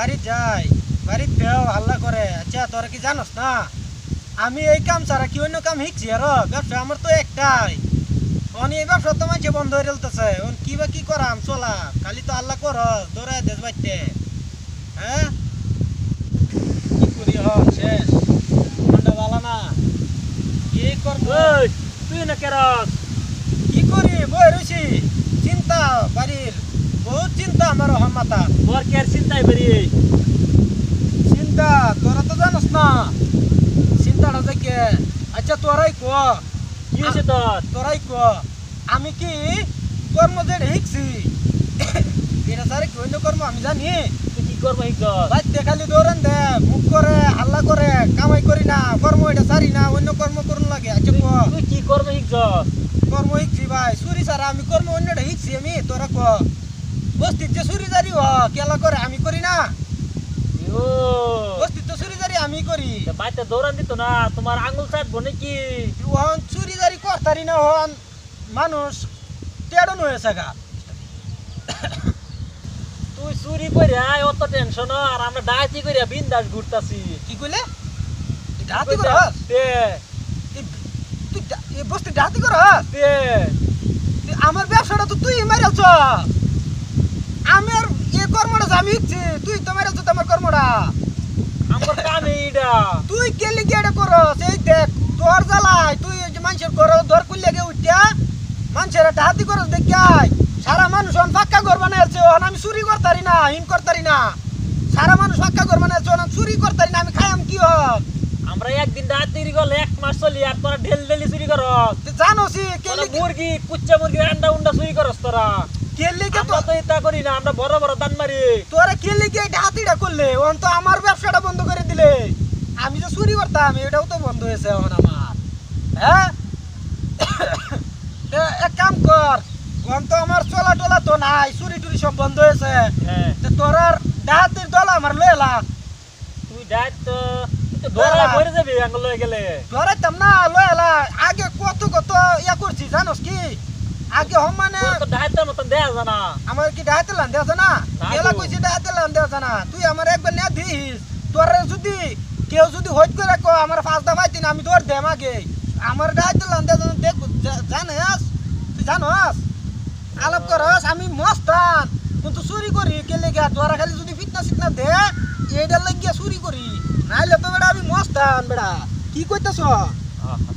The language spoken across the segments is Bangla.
বাড়ি যাই, বাড়ির দেও হাল্লা করে। আচ্ছা তোরা কি জানোস না আমি এই কাম ছাড়া কি অন্য কাম শিখছি? আর ব্যবসা আমার তো একটাই। এই ব্যবসা তো মাঝে বন্ধ হয়ে গেলতেছে। কি বা কি করাম চলা, খালি তো আল্লাহ কর দৌড়ায় দেশ বাইতে। হ্যাঁ কি করি শেষ মনটা ভালো না। কি করবো তুই না কেরস কি করি বই রয়েছি, চিন্তা বাড়ির বহুত চিন্তা আমার মাথা। তোর কে আর চিন্তাই বেরি চিন্তা তোরা তো জানোস না চিন্তাটা দেখে। আচ্ছা তোরাই ক কি হয়েছে তোর? তোরাই ক আমি কি কর্ম যে শিখছি এটা স্যার কি অন্য কর্ম আমি জানি? তুই কি করবো শিখছস? বাড়িতে খালি দৌড়ান দে, মুখ করে হাল্লা করে, কামাই করি না, কর্ম এটা সারি না, অন্য কর্ম করুন লাগে। আচ্ছা ক তুই কি করবো শিখছস? কর্ম শিখছি ভাই, চুরি ছাড়া আমি কর্ম অন্যটা শিখছি আমি। তোরা ক বস্তির যে চুরি জারি কেলা করে আমি করি না? ও বস্তির তো চুরি জারি আমি করি। বাইতে দৌড়ান দিত না, তোমার আঙুল চাটবো নাকি? ওহন চুরি জারি করতারি না, হন মানুষ টেড়ন হয়েছে গা। তুই চুরি করে আয়, অত টেনশন আর আমরা ডাইতি করে বিন্দাস ঘুরতাছি। কি কইলে ডাহাতি করস? তে তুই এই বস্তি ডাহাতি করস? তে আমার ব্যবসাটা তো তুই মারালছ। আমার এই কর্মটা যে আমি শিখছি, তুই তো মারালছ আমার কর্মটা। আমার কামে এইটা। তুই কেলি গেড়ে করস? এই দেখ তোর জ্বালাই তুই এই যে মানুষের ঘর দর করলে গে উঠিয়া মানুষের ডাহাতি করস দেখাই। সারা মানুষ অন ফাঁকা ঘর বানাইছে, অন আমি চুরি করতারি না, হিন করতারি না। সারা মানুষ ফাঁকা ঘর বানাইছে, অন চুরি করতারি না, আমি খাইম কি হক? আমরা একদিন ডাইতি গেলে 1 মাস চলি আর তোরা ঢেল চুরি করস। তুই জানোসি তোরা কেলি মুরগি কুচ্চা মুরগি আন্ডা উন্ডা চুরি করস তোরা। কেলি গে আমরা তো এটা করি না, আমরা বড় বড় দান মারি। তোরা কেলি গে ডাহাতিটা করলে, অন তো আমার ব্যবসাটা বন্ধ করে দিলে। আমি যে চুরি করতাম এটাও তো বন্ধ হয়েছে এখন আমার। হ্যাঁ এক কাম কর, অন তো আমার চলা টলা তো নাই, চুরি টুরি সব বন্ধ হয়েছে। হ্যাঁ তোরার ডাহাতির দল আমার লয়ে এলা। তুই ডাইত তো ডরা ভরে যাবি আঙ্গুল লয়ে গেলে। ধরাইতাম না, লয়ে এলা। আগে কত কত ইয়া করছি জানোস কি? আগে হম মানে তোর তো ডাইতের মতন দেয়া জানা। আমার কি ডাহাতে লান দেওয়া জানা? না এলা তো। কইছি ডাহাতে লান দেওয়া জানা। তুই আমার একবার নিয়ে দিস। তোর যদি কেউ যদি হইত করে কো আমার 5 দা পাইতি না, আমি তোর দেম আগে। আমার ডাহাতে লান দেওয়া জানা দেখ জানাস? তুই জানোস? আলাপ করস আমি মস্তান কিন্তু চুরি করি কেলে গা। তোরা খালি যদি ফিটনা সিটনা দে এইটার লাগিয়া চুরি করি, নাইলে তো বেড়া আমি মস্তান। বেড়া কি কইতাছ?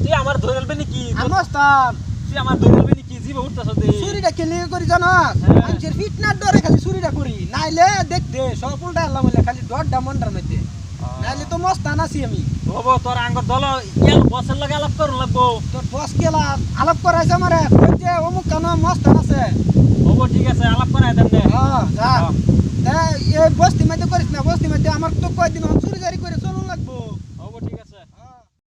তুই আমার ধরে ফেলবি নাকি? আমি মস্তান। তুই আমার ধরে ফেলবি নাকি? জিভে উঠতাছ দে। চুরিটা কেলে করি জানোস? হ্যাঁ। মানুষের ফিটনার ডরে খালি চুরিটা করি, নাইলে দেখ দে সব উল্টা আল্লাহ বলে খালি ডরটা মনটার মধ্যে। নাইলে তো মস্তান আছি আমি। হবো তোর আঙ্গর দল ইয়ার বসের লাগে আলাপ করুন লাগবো। তোর বস কেলা আলাপ করাইছে আমারে, কইছে অমুক কেন মস্তান আছে। হবো ঠিক আছে, আলাপ করাই দেন দে। হ্যাঁ যা। হ্যাঁ। এই বস্তি মধ্যে করিস না, বস্তি মধ্যে আমার তো কয়দিন চুরি জারি করে চলুন লাগবো।